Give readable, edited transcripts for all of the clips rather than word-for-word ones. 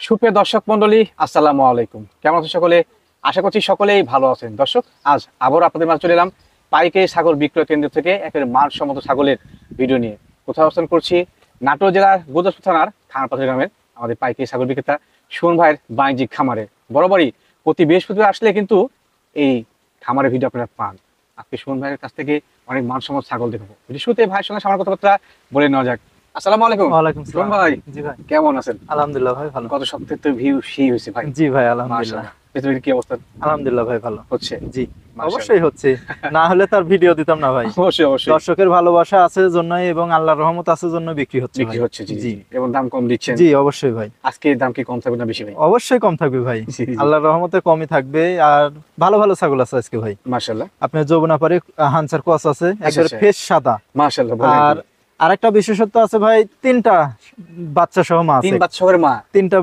সুপ্রিয় দর্শক মন্ডলী, আসসালামু আলাইকুম। কেমন আছেন সকলে? আশা করছি সকলেই ভালো আছেন। দর্শক, আজ আবারও আপনাদের মাঝে চলে এলাম পাইকারি ছাগল বিক্রয় কেন্দ্র থেকে একেবারে মানসম্মত ছাগলের ভিডিও নিয়ে। কোথাও অবস্থান করছি নাটোর জেলার গুরদাসপুর থানার থানাপাথর গ্রামের আমাদের পাইকারি ছাগল বিক্রেতা সুমন ভাইয়ের বাণিজ্যিক খামারে। বরাবরই প্রতি বৃহস্পতিবার আসলে কিন্তু এই খামারের ভিডিও আপনারা পান। আজকে সুমন ভাইয়ের কাছ থেকে অনেক মানসম্মত ছাগল দেখবো। শুরুতে ভাইয়ের সঙ্গে আমার কথাবার্তা বলে নেওয়া যাক। আসসালামু আলাইকুম। ওয়ালাইকুম সুমন সালাম ভাই, জি ভাই, কেমন আছেন? আলহামদুলিল্লাহ ভাই ভালো। গত সপ্তাহে তো ভিউ সেই হয়েছে ভাই। জি ভাই আলহামদুলিল্লাহ। পৃথিবীর কি অবস্থা? আলহামদুলিল্লাহ ভাই ভালো হচ্ছে? জি মাশাআল্লাহ। অবশ্যই হচ্ছে, না হলে তার ভিডিও দিতাম না ভাই। অবশ্যই অবশ্যই দর্শকের ভালোবাসা আছে জন্যই এবং আল্লাহর রহমত আছে জন্য বিক্রি হচ্ছে বিক্রি ভাই। হচ্ছে। জি জি জি, এবং দাম কম দিচ্ছেন। জি অবশ্যই ভাই, আজকে দাম কি কম থাকবে না বেশি ভাই? অবশ্যই কম থাকবে ভাই, জি, জি। আল্লাহর রহমতে কমই থাকবে। আর ভালো ভালো ছাগল আছে আজকে ভাই। মাশাআল্লাহ আপনার যমুনাপাড়ি হানসার ক্রস আছে, একবারে আচ্ছা। ফেস সাদা। মাশাআল্লাহ, বলেন আর কি? আরেকটা বিশেষত্ব আছে ভাই, তিনটা বাচ্চা সহ মা তিন আছে। বাচ্চার মা। তিনটা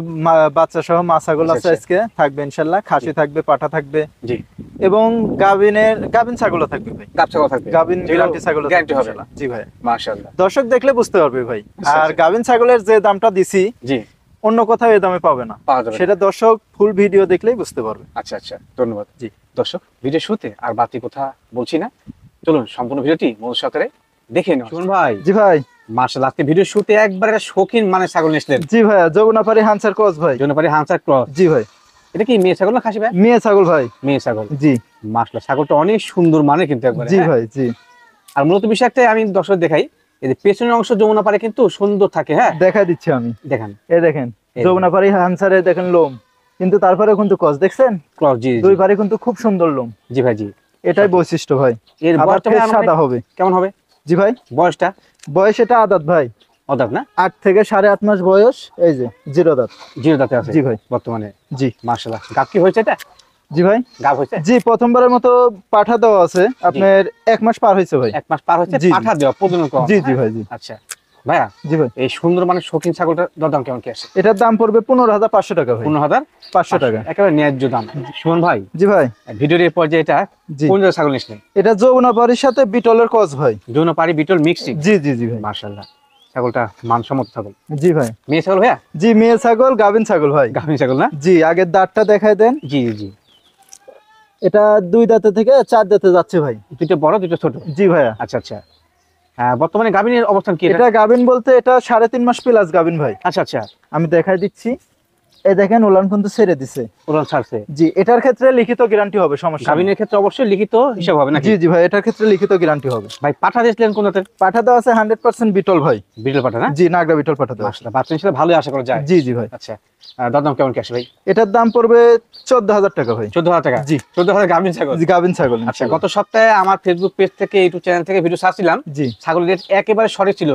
বাচ্চা সহ মা ছাগল আছে আচ্ছা। আজকে, থাকবে ইনশাল্লাহ। খাসি থাকবে, পাঠা থাকবে জি, এবং গাভিন ছাগলও থাকবে ভাই। গাবছা কথা থাকবে। গাভিন গ্যারান্টি ছাগল গ্যারান্টি হবে। জি ভাই, মাশাআল্লাহ। দর্শক দেখলে বুঝতে পারবে ভাই। আচ্ছা, আর আচ্ছা। গাভিন ছাগলের যে দামটা দিছি জি, অন্য কোথাও এই দামে পাবে না, পাওয়া যাবে না। সেটা দর্শক ফুল ভিডিও দেখলেই বুঝতে পারবে। আচ্ছা আচ্ছা, ধন্যবাদ। জি। দর্শক, ভিডিও শুরুতে আর বাড়তি কথা বলছি না, চলুন সম্পূর্ণ ভিডিওটি মনোযোগ সহকারে দেখে নিন। সুমন ভাই, জি ভাই, মাশাআল্লাহ, আজকে ভিডিও শুরুতে একবারে শৌখিন মানে ছাগল নিয়েছিলেন। জি ভাই, যমুনাপাড়ি হানসার ক্রস ভাই। জনপারি হানসার ক্রস। জি ভাই, এটা কি মেয়ে ছাগল না খাসি ভাই? মেয়ে ছাগল ভাই। মেয়ে ছাগল। জি মাশাআল্লাহ, ছাগলটা অনেক সুন্দর মানে কিন্তু একবারে। জি হ্যাঁ? ভাই জি, আর মূলত বিষয়টা আমি দর্শক দেখাই, এই যে পেছনের অংশ যমুনা পারে কিন্তু সুন্দর থাকে। হ্যাঁ, দেখা দিচ্ছি আমি। দেখান। এই দেখেন এই যমুনাপাড়ি হানসারে দেখেন লোম, কিন্তু তারপরে কিন্তু ক্রস দেখছেন, ক্রস। জি দুই জি পারে কিন্তু খুব সুন্দর লোম। জি ভাই, জি। এটাই বৈশিষ্ট্য ভাই। এর আবার বয়সটা ফেস ভাই সাদা হবে। কেমন হবে? জি ভাই, বয়সটা? বয়স এটা আদাত ভাই, অদাত না? 8 থেকে 8.5 মাস বয়স। এই যে জিরো দাঁত। জিরো দাঁতে আছে জি ভাই, বর্তমানে। জি মাশাআল্লাহ, গাব কি হয়েছে এটা? জি ভাই, গাব হয়েছে? জি প্রথমবারের মতো পাঠা দেওয়া আছে আপনার। 1 মাস পার হয়েছে ভাই। 1 মাস পার হয়েছে, জি, জি। পাঠা দেওয়া প্রজনন করা। জি জি ভাই, জি আচ্ছা ভাইয়া, জি ভাই, এই সুন্দর মানে শৌখিন ছাগলটার দরদাম কেমন কি আসে? এটার দাম পড়বে 15,500 টাকা ভাই। 15,500 টাকা। একেবারে ন্যায্য দাম। সুমন ভাই, জি ভাই, ভিডিওর এই পর্যায়ে এটা জি কোন জায়গায় ছাগল নিয়েছিলেন? এটা যমুনাপাড়ির সাথে বিটলের ক্রস ভাই। যৌনপাড়ি বিটল মিক্সিং। জি জি জি ভাই, মাশাআল্লাহ, ছাগলটা মানসম্মত ছাগল। জি ভাই, মেয়ে ছাগল ভাইয়া? জি মেয়ে ছাগল, গাভিন ছাগল ভাই। গাভীর ছাগল না? জি, আগের দাঁতটা দেখাই দেন। জি জি। এটা 2 দাঁতে থেকে 4 দাঁতে যাচ্ছে ভাই। দুটো বড় দুটো ছোট। জি ভাইয়া, আচ্ছা আচ্ছা। হ্যাঁ, বর্তমানে গাভীর অবস্থান কি এটা? এটা গাভিন বলতে এটা 3.5 মাস প্লাস গাভিন ভাই। আচ্ছা আচ্ছা। আমি দেখাই দিচ্ছি। এই দেখেন ওলান কিন্তু ছেড়ে দিছে। ওলান ছাড়ছে। জি, এটার ক্ষেত্রে লিখিত গ্যারান্টি হবে, সমস্যা নেই। গাভীর ক্ষেত্রে অবশ্যই লিখিত হিসাব হবে নাকি? জি জি ভাই, এটার ক্ষেত্রে লিখিত গ্যারান্টি হবে। ভাই, পাঠা দিয়েছিলেন কোন জাতের? পাঠা দেওয়া আছে 100% বিটল ভাই। বিটল পাঠা না? জি, নাগরা বিটল পাঠা দেওয়া আছে। মাশাআল্লাহ, বাচ্চা হিসেবে ভালোই আশা করা যায়। জি জি ভাই, আচ্ছা, দরদাম কেমন কি আসে ভাই? এটার দাম পড়বে 14,000 টাকা ভাই। 14,000 টাকা? জি। 14,000 গাভীর ছাগল। জি, গাভিন ছাগল। আচ্ছা, গত সপ্তাহে আমার ফেসবুক পেজ থেকে, ইউটিউব চ্যানেল থেকে ভিডিও ছাড়ছিলাম। জি ছাগলের রেট একেবারে সঠিক ছিল।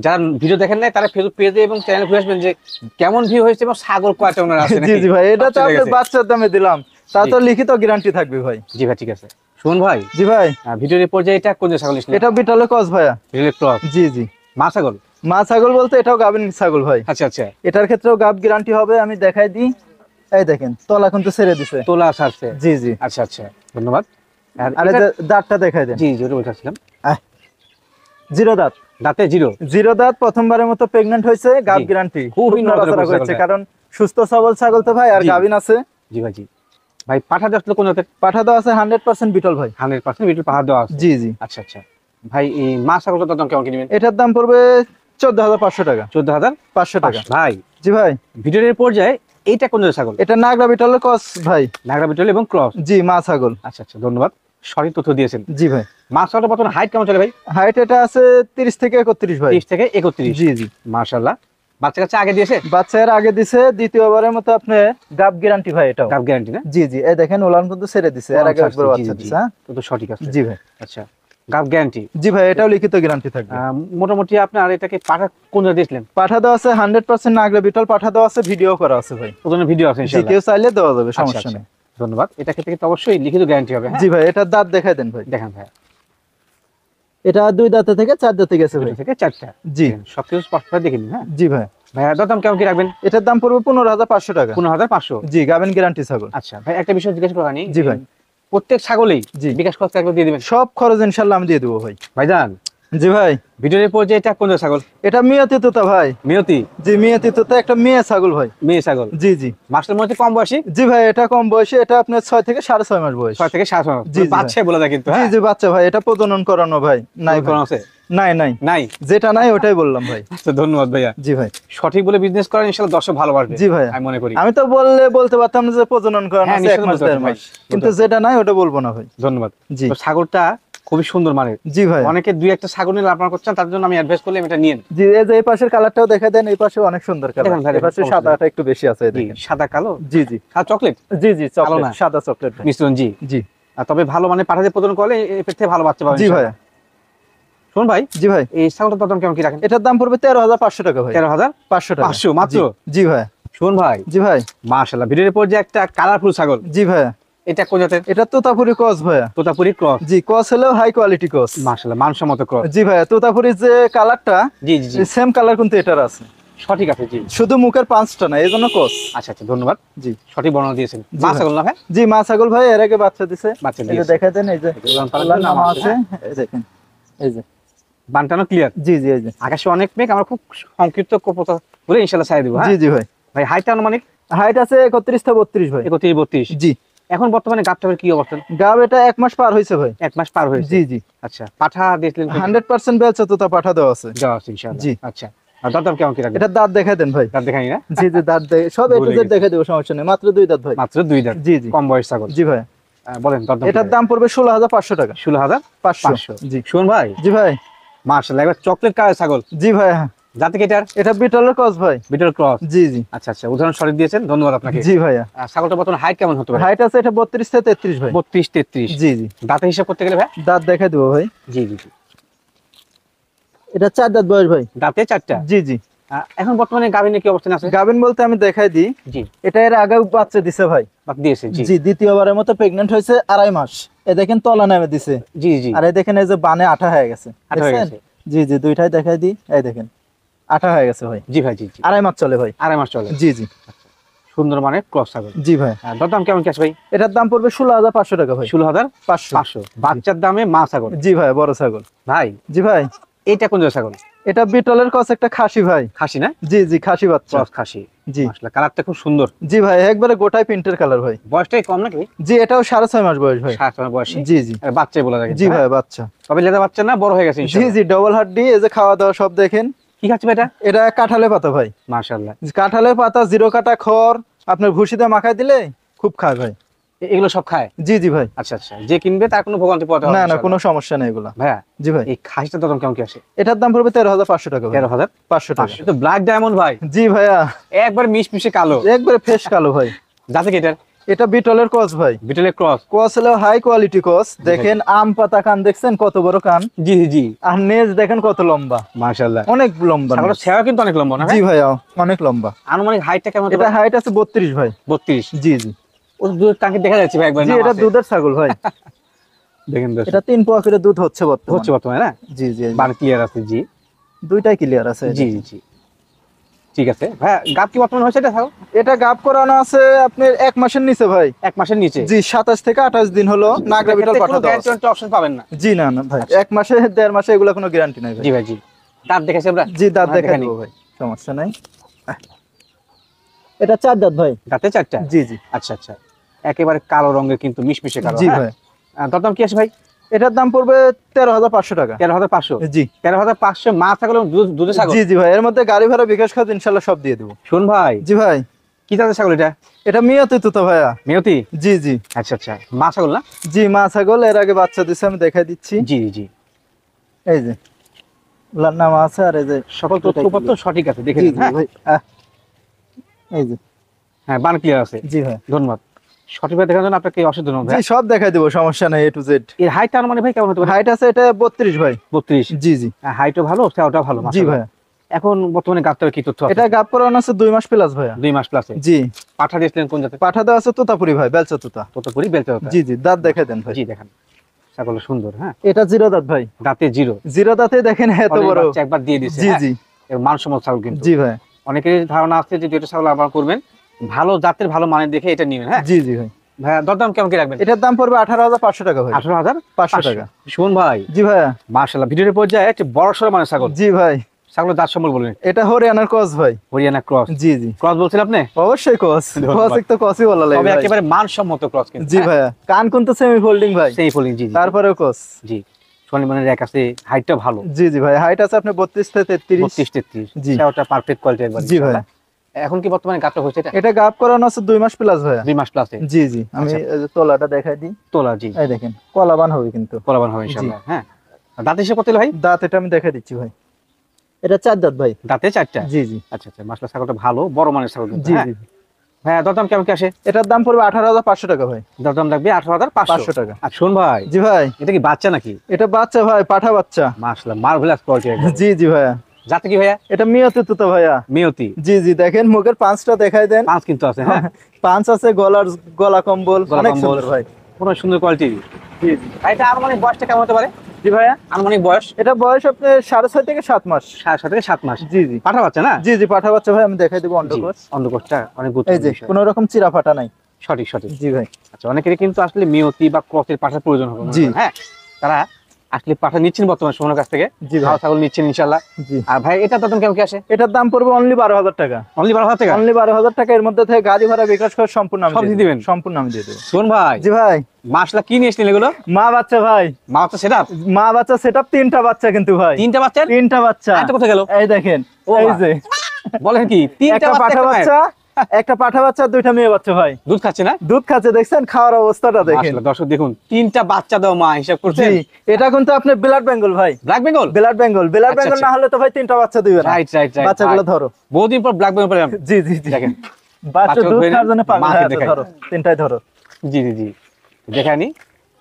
যারা ভিডিও দেখেন নাই তারা ফেসবুক পেজে এবং চ্যানেলে ঘুরে আসবেন যে কেমন ভিউ হয়েছে এবং ছাগল কয়টা ওনার আছে জি নাকি। জি ভাই, এটা তো সব চলে আপনি গেছে। বাচ্চার দামে দিলাম, তা জি। তো লিখিত গ্যারান্টি থাকবে ভাই। জি ভাই, ঠিক আছে। শুনুন ভাই, জি ভাই, ভিডিওর এই পর্যায়ে এটা কোন যে ছাগল নিয়েছিলেন? এটা বিটলের ক্রস ভাইয়া। Relate cross. জি জি, মা ছাগল? মা ছাগল বলতে এটাও গাভিন ছাগল ভাই। আচ্ছা আচ্ছা। এটার ক্ষেত্রেও গাব গ্যারান্টি হবে, আমি দেখাই দিই। এই দেখেন তলা কিন্তু ছেড়ে দিছে। তোলা ছাড়ছে। জি জি, আচ্ছা আচ্ছা, ধন্যবাদ। আর আরে এটা- দাঁতটা দেখাই দেন। জি জি, ওটা বলছিলাম। জিরো দাঁত। দাঁতে জিরো। জিরো দাঁত, প্রথমবারের মতো প্রেগন্যান্ট হয়েছে, গাব জি। গ্যারান্টি। খুবই নড়াচড়া করছে হয়েছে ছাগলটা। কারণ সুস্থ সবল ছাগল তো ভাই, আর জি। গাভিন আছে। জি ভাই, জি ভাই। পাঠা দেওয়া ছিল কোন জাতের? পাঠা দেওয়া আছে 100% বিটল ভাই। 100% বিটল পাঠা দেওয়া আছে। জি জি, আচ্ছা আচ্ছা। ভাই, এই মা ছাগলটার দাম কেমন কিনবেন? এটার দাম পড়বে 14,500 টাকা। 14,500 টাকা। ভাই, জি ভাই, ভিডিওর এই পর্যায়ে এইটা কোন জাতের ছাগল? এটা নাগরা বিটলের ক্রস ভাই। নাগরা বিটল এবং ক্রস। জি, মা ছাগল। আচ্ছা আচ্ছা, ধন্যবাদ, সঠিক তথ্য দিয়েছেন। জি ভাই, মা ছাগলটা বর্তমানে হাইট কেমন চলে ভাই? হাইট এটা আছে 30 থেকে 31 ভাই। 30 থেকে 31। জি জি, মাশাআল্লাহ। বাচ্চা কাচ্চা আগে দিয়েছে? বাচ্চার আগে দিছে, দ্বিতীয়বারের মতো আপনি গাব গ্যারান্টি ভাই এটাও। গাব গ্যারান্টি না? জি জি, এই দেখেন ওলান কিন্তু ছেড়ে দিছে, এর আগে একবার বাচ্চা জি, দিছে। হ্যাঁ তো সঠিক আছে। জি ভাই, আচ্ছা, গাব গ্যারান্টি। জি ভাই, এটাও লিখিত গ্যারান্টি থাকবে। মোটামুটি আপনার এটাকে পাঠা কোন জায়গায় দিয়েছিলেন? পাঠা দেওয়া আছে 100% নাগরা বিটল পাঠা দেওয়া আছে, ভিডিও করা আছে ভাই। ওজনের ভিডিও আছে জি, ইনশাআল্লাহ। কেউ চাইলে দেওয়া যাবে, আচ্ছা, সমস্যা আচ্ছা, নেই। ধন্যবাদ। এটা ক্ষেত্রে কিন্তু অবশ্যই লিখিত গ্যারান্টি হবে। হ্যাঁ, জি ভাই, এটার দাঁত দেখাই দেন ভাই। দেখেন ভাই, এটা 2 দাঁতে থেকে 4 দাঁতে গেছে ভাই। 2 থেকে 4টা। জি সবকিছু স্পষ্ট করে দেখে নিন। হ্যাঁ জি ভাই, ভাইয়া, দাম কেমন কি রাখবেন? এটার দাম পড়বে 15,500 টাকা। 15,500। জি, গাবেন গ্যারান্টি ছাগল। আচ্ছা ভাই, একটা বিষয় জিজ্ঞেস করা হয়নি। জি ভাই, প্রত্যেক ছাগলেই জি। বিকাশ খরচ একবার দিয়ে দিবেন? সব খরচ ইনশাআল্লাহ আমি দিয়ে দেবো ভাই। ভাইজান, জি ভাই, ভিডিওর পর যে এটা কোন জাতের ছাগল? এটা মিয়াতি তোতা ভাই। মিয়তি জি মিয়াতি তোতা, একটা মেয়ে ছাগল ভাই। মেয়ে ছাগল। জি জি মাসের মধ্যে কম বয়সী? জি ভাই, এটা কম বয়সী, এটা আপনার 6 থেকে 6.5 মাস বয়স। 6 থেকে 7 মাস। জি, জি বাচ্চা বলে যায় কিন্তু, জি হ্যাঁ? জি বাচ্চা ভাই, এটা প্রজনন করানো ভাই। নাই কোন ভাই, আছে? নাই নাই নাই। যেটা নাই ওটাই বললাম ভাই। আচ্ছা, ধন্যবাদ ভাইয়া। জি ভাই, সঠিক বলে বিজনেস করেন, ইনশাআল্লাহ দর্শক ভালোবাসবে। জি ভাই, আমি মনে করি। আমি তো বলতে পারতাম না যে প্রজনন করানো হ্যাঁ, আছে 1 নিশ্চয়ই মাস বলতে 1.5 পারতেন ভাই। মাস, কিন্তু যেটা নাই ওটা বলবো না ভাই। ধন্যবাদ। জি তো ছাগলটা খুবই সুন্দর মানের। জি ভাই, অনেকে দুই একটা ছাগল নিয়ে লাভ করছেন, তার জন্য আমি অ্যাডভাইস করলাম এটা নিন। জি এই যে এই পাশের কালারটাও দেখা দেন, এই পাশে অনেক সুন্দর কালার, দেখেন ভাই, এই পাশে অবশ্যই। সাদাটা একটু বেশি আছে, এই জি, দেখেন। সাদা কালো। জি জি সাদা চকলেট। জি জি কালো চকলেট, না। সাদা চকলেট ভাই। মিশ্রণ, জি। জি তবে ভালো মানে পাঠাতে প্রদান করলে এর থেকে ভালো বাচ্চা পাবেন। জি ভাই, শুনুন ভাই, জি ভাই, এই ছাগলটার দাম কেমন কি রাখেন? এটার দাম পড়বে 13,500 টাকা ভাই। 13,500 টাকা 500 মাত্র? জি, জি ভাই, শুনুন ভাই, জি ভাই, মাশাআল্লাহ, ভিডিওর পর যে একটা কালারফুল ছাগল, জি ভাই, এটা কোন জাতের? এটা তোতাপুরি ক্রস ভাইয়া। তোতাপুরি ক্রস। জি, ক্রস হলেও হাই কোয়ালিটি ক্রস। মাশাআল্লাহ, মানসম্মত ক্রস। জি ভাইয়া, তোতাপুরির যে কালারটা, জি জি জি, সেম কালার কিন্তু এটার আছে, সঠিক আছে। জি, শুধু মুখের পাঁচটা না, এই জন্য ক্রস। আচ্ছা আচ্ছা, ধন্যবাদ। জি সঠিক বর্ণনা দিয়েছেন। জি মা ভাই। ছাগল না ভাই? জি মা ছাগল ভাই, এর আগে বাচ্চা দিছে। বাচ্চা এই যে দিয়েছে। দেখা দেন, এই যে উলান পালান আল্লাহর নাম নাম আছে, এই দেখেন, এই যে বানটানো ক্লিয়ার। জি জি এই যে আকাশে অনেক মেঘ, আমরা খুব সংক্ষিপ্ত কপতা বলে ইনশাআল্লাহ ছাই দেব। জি হ্যাঁ জি ভাই, ভাই, হাইট আনুমানিক হাইট আছে 31 থেকে 32 ভাই। 31 32। জি, এখন বর্তমানে গাবটার কি অবস্থা? গাব এটা 1 মাস পার হয়েছে ভাই। 1 মাস পার হয়েছে। জি জি আচ্ছা, পাঠা দেখলেন? 100% বেলচা তোতা পাঠা দেওয়া আছে। যাওয়া আছে ইনশাআল্লাহ। জি। আচ্ছা, আর দাম কেমন কি রাখবেন? এটা দাঁত দেখাই দেন ভাই। দাঁত দেখাই না? জি জি দাঁত সব একটু ভুলে জেড গেছি। দেখাই দেবো, সমস্যা নেই, মাত্র 2 দাঁত ভাই। মাত্র 2 দাঁত। জি জি কম বয়স ছাগল। জি ভাই, বলেন দাম। এটার দাম পড়বে 16,500 টাকা। 16,500। জি শুনুন ভাই, জি ভাই, মাশাআল্লাহ, একবার চকলেট কালার ছাগল। জি ভাই, হ্যাঁ। জাতি কেটার? এটা বিটলের ক্রস ভাই। Beetle cross. জি জি আচ্ছা আচ্ছা, উদাহরণ সঠিক দিয়েছেন, ধন্যবাদ আপনাকে। জি ভাইয়া, ছাগলটা বর্তমানে হাইট কেমন হতে পারে? হাইট আছে এটা 32 থেকে 33 ভাই। 32 33। জি জি দাঁতে হিসাব করতে গেলে ভাই? দাঁত দেখাই দেবো ভাই। জি জি জি, এটা 4 দাঁত বয়স ভাই। দাঁতে 4টা। জি জি এখন বর্তমানে গাভিনে কি অবস্থানে আছে? গাবিন বলতে আমি দেখাই দিই, জি, এটা এর আগে বাচ্চা দিছে ভাই। বাদ দিয়েছে। জি জি, দ্বিতীয়বারের মতো প্রেগন্যান্ট হয়েছে 2.5 মাস। এ দেখেন তলা নামে দিছে, জি জি, আর এই দেখেন এই যে বানে আঠা হয়ে গেছে, আঠা হয়ে দেখছেন? গেছে। জি জি দুইটাই দেখাই দিই, এই দেখেন আঠা হয়ে গেছে ভাই। জি ভাই, জি জি, 2.5 মাস চলে ভাই। 2.5 মাস চলে। জি জি সুন্দর মানে ক্রস ছাগল। জি ভাই, দাম কেমন কি আছে ভাই? এটার দাম পড়বে 16,500 টাকা ভাই। 16,500। বাচ্চার দামে মা ছাগল। জি ভাই, বড় ছাগল ভাই, জি ভাই। এইটা কোন জাতের ছাগল? এটা বিটলের ক্রস, একটা খাসি ভাই। খাসি না? জি জি খাসি বাচ্চা। ক্রস খাসি। জি মাশাআল্লাহ, কালারটা খুব সুন্দর। জি ভাই, একবারে গোটাই প্রিন্টের কালার ভাই। বয়সটাই কম নাকি? জি, এটাও 6.5 মাস বয়স ভাই। 7 মাস বয়সী। জি জি বাচ্চাই বলা যায়। জি ভাই, বাচ্চা। তবে লেদা বাচ্চা না, বড় হয়ে গেছে জি ইনশাআল্লাহ। জি ডবল হাড্ডি, এই যে খাওয়া দাওয়া সব দেখেন। কি খাচ্ছে ভাই এটা? এটা কাঁঠালের পাতা ভাই। মাশাআল্লাহ, কাঁঠালের পাতা, জিরো কাটা খড় আপনার ভুসিতে মাখাই দিলে খুব খায় ভাই। এগুলো সব খায়? জি জি ভাই, আচ্ছা আচ্ছা, যে কিনবে তার কোনো ভোগান্তি পোহাতে হবে না না না ইনশাআল্লাহ। কোনো সমস্যা নেই এগুলা। ভাইয়া, জি ভাই, এই খাসিটার দাম কেমন কি আসে? এটার দাম পড়বে 13,500 টাকা ভাই। 500 টাকা। 13,500। তো ব্ল্যাক ডায়মন্ড ভাই, জি ভাইয়া, একবার মিশমিশে কালো। একবারে ফ্রেশ কালো ভাই। যাতে কি এটার? এটা বিটলের ক্রস ভাই। বিটলের ক্রস। ক্রস হলো হাই কোয়ালিটি ক্রস। দেখেন আম পাতা কান, দেখছেন কত বড় কান, জি জি জি, আর নেজ দেখেন কত লম্বা, মাশাআল্লাহ। অনেক লম্বা ছাগলের নেজ। ছেঁড়া কিন্তু অনেক লম্বা না? জি ভাইয়া, অনেক লম্বা। আনুমানিক হাইটটা কেমন হতে এটা পারে? হাইট আছে 32 ভাই। 32। জি জি ও দুধ টাঙ্কি দেখা যাচ্ছে ভাই, একবার জি, নাম এটা আছে। দুধের ছাগল ভাই। দেখেন দর্শক, এটা 3 পোয়া করে দুধ হচ্ছে হচ্ছে বর্তমানে। বর্তমানে না? জি জি বার ক্লিয়ার আছে। জি দুইটাই ক্লিয়ার আছে। জি জি, ঠিক আছে ভাই। গাব কি বর্তমানে হয়েছে এটা ছাগল? এটা গাব করানো আছে আপনার 1 মাসের নিচে ভাই। 1 মাসের নিচে? জি 27 থেকে 28 দিন হলো নাগরা বিটল পাঠা দাও। গ্যারান্টি অপশন পাবেন না? জি না না ভাই, 1 মাসে 1.5 মাসে এগুলা কোনো গ্যারান্টি নাই ভাই। জি ভাই, জি। দাঁত দেখেছি আমরা? জি দাঁত আমরা দেখাই দেখাইনি। দেবো ভাই, সমস্যা নাই। এটা 4 দাঁত ভাই। দাঁতে 4টা? জি জি আচ্ছা আচ্ছা, একেবারে কালো রঙের কিন্তু মিশমিশে কালো। জি হ্যাঁ? ভাই, দাম কি আছে ভাই? এটার দাম পড়বে 13,500 টাকা। 13,500। জি 13,500 মা ছাগল এবং দুধের ছাগল? জি জি ভাই, এর মধ্যে গাড়ি ভাড়া বিকাশ খাত ইনশাআল্লাহ সব দিয়ে দেবো। শুন ভাই, জি ভাই, কি জাতের ছাগল এটা? এটা মিয়াতি তোতা ভাইয়া। মেয়তি? জি জি আচ্ছা আচ্ছা, মা ছাগল না? জি মা ছাগল, এর আগে বাচ্চা দিছে, আমি দেখাই দিচ্ছি। জি জি, এই যে ওলার নাম আছে, আর এই যে সকল তথ্যপত্র সঠিক আছে, দেখে জি নিন। জি হ্যাঁ ভাই, এই যে হ্যাঁ, বান ক্লিয়ার আছে। জি ভাই, ধন্যবাদ। সঠিকভাবে দেখার জন্য আপনাকে অসংখ্য ধন্যবাদ জি ভাই। সব দেখাই দেবো, সমস্যা নাই, A to Z। এর হাইট আনুমানিক ভাই কেমন হতে পারে? হাইট আছে এটা 32 ভাই। 32। জি জি হাইটও ভালো, সেটাও ভালো। জি মাশাআল্লাহ। ভাই, এখন বর্তমানে গাবটার কি তথ্য আছে? এটা গাব করানো আছে 2 মাস প্লাস ভাইয়া। 2 মাস প্লাসে। জি পাঠা দিয়েছিলেন কোন জাতে? পাঠা দেওয়া আছে তোতাপুরি ভাই, বেলচা তোতা। ততপুরি বেলতে হতো। জি জি দাঁত দেখাই দেন ভাই। জি দেখান, ছাগল সুন্দর। হ্যাঁ, এটা 0 দাঁত ভাই। দাঁতে 0। 0 দাঁতে দেখেন এত বড়। বাচ্চা একবার দিয়ে দিয়েছে। জি হ্যাঁ? জি এর মানসম্মত ছাগল কিন্তু। জি ভাই, অনেকেরই ধারণা আছে যে দুটো ছাগল আবার করবেন, ভালো জাতের ভালো মানের দেখে এটা নেবেন। হ্যাঁ, জি জি ভাই, ভাইয়া দরদাম কেমন কি রাখবেন? এটার দাম পড়বে 18,500 টাকা ভাই। 18,500 টাকা। সুমন ভাই জি ভাইয়া। মাশাআল্লাহ, ভিডিওর পর্যায়ে একটা বড় সড় মানে ছাগল। জি ভাই। ছাগলের দাঁত সম্বল বলুন। এটা হরিয়ানার ক্রস ভাই। হরিয়ানা ক্রস। জি জি। ক্রস বলছেন আপনি? অবশ্যই ক্রস। ধন্যবাদ। ক্রস তো ক্রসই বলা লাগে তবে ভাই। একেবারে মানসম্মত ক্রস কিন্তু। জি ভাইয়া। কান কিন্তু সেমি ফোল্ডিং ভাই। সেই ফোল্ডিং, জি জি। তারপরেও ক্রস। জি। সোনালী মানের এক আছে, হাইটটা ভালো। জি জি ভাই, হাইট আছে আপনার 32 থেকে 33। 32-33। জি। সেটা পারফেক্ট কোয়ালিটি একবার। জি ভাই। এখন কি বর্তমানে গাবটা হচ্ছে এটা? এটা গাব করানো আছে 2 মাস প্লাস ভাইয়া। 2 মাস প্লাসে। জি জি। আমি এই যে তলাটা দেখাই দিই। তোলা, জি। এই দেখেন কলাবান হবে কিন্তু। কলাবান হবে ইনশাআল্লাহ। হ্যাঁ। দাঁত হিসেবে কত হলো ভাই? দাঁত এটা আমি দেখাই দিচ্ছি ভাই। এটা 4 দাঁত ভাই। দাঁতে 4টা। জি জি। আচ্ছা আচ্ছা, মাশাআল্লাহ ছাগলটা ভালো, বড় মানের ছাগল কিন্তু। জি হ্যাঁ। জি। ভাইয়া দরদাম কেমন কি আসে? এটার দাম পড়বে 18,500 টাকা ভাই। দরদাম লাগবে 18,500 500 টাকা। আর শুন ভাই, জি ভাই। এটা কি বাচ্চা নাকি? এটা বাচ্চা ভাই, পাঠা বাচ্চা। মাশাআল্লাহ, মার্ভেলাস কোয়ালিটি একদম। জি জি ভাইয়া। জাতে কি ভাইয়া? এটা মিয়তে তো ভাইয়া। মিয়তি। জি জি, দেখেন মুখের পাঁচটা দেখাই দেন। পাঁচ কিন্তু আছে, হ্যাঁ। পাঁচ আছে, গলা কম্বল গলা অনেক কম্বল। সুন্দর ভাই। পুরো সুন্দর কোয়ালিটি। জি জি। এটা আনুমানিক বয়সটা কেমন হতে পারে? জি ভাইয়া। আনুমানিক বয়স এটা বয়স আপনার 6.5 থেকে 7 মাস। 7 থেকে 7 মাস। জি জি। পাঠা বাচ্চা না? জি জি, পাঠা বাচ্চা ভাই। আমি দেখাই দেবো অন্ডকোষ। অন্ধকোষটা অনেক এই গুরুত্বপূর্ণ যে বিষয়। কোনো রকম চিরা ফাটা নাই। সঠিক সঠিক। জি ভাই। আচ্ছা, অনেকেরই কিন্তু আসলে মিয়তি বা ক্রসের পাঠার প্রয়োজন হবে। জি। হ্যাঁ, তারা আসলে পাঠা নিচ্ছেন বর্তমানে সোনার কাছ থেকে। জি ভাই। ভালো ছাগল নিচ্ছেন ইনশাআল্লাহ। জি। আর ভাই এটা দাম কেমন কি আসে? এটার দাম পড়বে অনলি 12,000 টাকা। অনলি 12,000 টাকা। অনলি 12,000 টাকা। এর মধ্যে থেকে গাড়ি ভাড়া বিকাশ করে সম্পূর্ণ আমি সব দিয়ে দিয়ে দেব। দিবেন? সম্পূর্ণ আমি দিয়ে দেবো। শুন ভাই, জি ভাই। মাসলা কি নিয়ে এসেছিলেন এগুলো? মা বাচ্চা ভাই। মা বাচ্চা সেটআপ? মা বাচ্চা সেটআপ 3টা বাচ্চা কিন্তু ভাই। 3টা বাচ্চা? 3টা বাচ্চা। এটা কোথায় গেল? এই দেখেন। ও এই মা। যে বলেন কি? 3টা একটা পাঠা বাচ্চা, একটা পাঠা বাচ্চা, 2টা মেয়ে বাচ্চা ভাই। দুধ খাচ্ছে না? দুধ খাচ্ছে, দেখছেন খাওয়ার অবস্থাটা দেখেন। মাশাআল্লাহ, দর্শক দেখুন 3টা বাচ্চা দাও মা, হিসাব করছেন? জি, এটা কিন্তু আপনার ব্লাড বেঙ্গল ভাই। Black Bengal? Blood Bengal, blood আচ্ছা, বেঙ্গল আচ্ছা। না হলে তো ভাই 3টা বাচ্চা দিবে না। Right right right. বাচ্চাগুলো ধরো। বহুদিন পর ব্ল্যাক বেঙ্গল পেলাম। জি জি জি। দেখেন। বাচ্চা বাচ্চাগুলো দুধ ধরে খাওয়ার জন্য পাগল মাকে হয়ে আছে। দেখাই। ধরো, 3টাই ধরো। জি জি জি। দেখানি।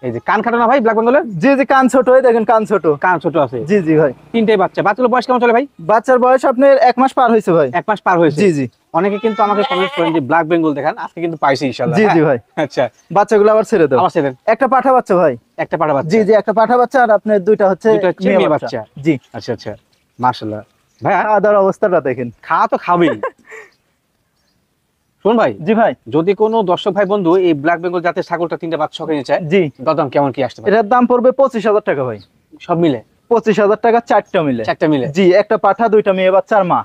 এই যে কান খাটো না ভাই ব্ল্যাক বেঙ্গলের? জি জি, কান ছোট, এই দেখেন কান ছোট। কান ছোট আছে। জি জি ভাই। 3টাই বাচ্চা। বাচ্চাগুলো বয়স কেমন চলে ভাই? বাচ্চার বয়স আপনার 1 মাস পার হয়েছে ভাই। 1 মাস পার হয়েছে। জি জি। অনেকে কিন্তু আমাকে কমেন্ট করেন যে ব্ল্যাক বেঙ্গল দেখান, আজকে কিন্তু পাইছি ইনশাআল্লাহ। জি জি হ্যাঁ? ভাই। আচ্ছা, বাচ্চাগুলো আবার ছেড়ে দাও। আবার ছেড়ে দেন। একটা পাঠা বাচ্চা ভাই। একটা পাঠা বাচ্চা। জি জি, একটা পাঠা বাচ্চা আর আপনার 2টা হচ্ছে দুটো হচ্ছে মেয়ে বাচ্চা। জি। আচ্ছা আচ্ছা, মাশাআল্লাহ। ভাইয়া খাওয়া দাওয়ার অবস্থাটা দেখেন। খাওয়া তো খাবেই। শুন ভাই, জি ভাই। যদি কোনো দর্শক ভাই বন্ধু এই ব্ল্যাক বেঙ্গল জাতের ছাগলটা 3টা বাচ্চা কিনে চায়, জি। দাম কেমন কি আসতে পারে? এটার দাম পড়বে 25,000 টাকা ভাই। সব মিলে? 25,000 টাকা 4টা মিলে। 4টা মিলে? জি, একটা পাঠা, 2টা মেয়ে বাচ্চা আর মা।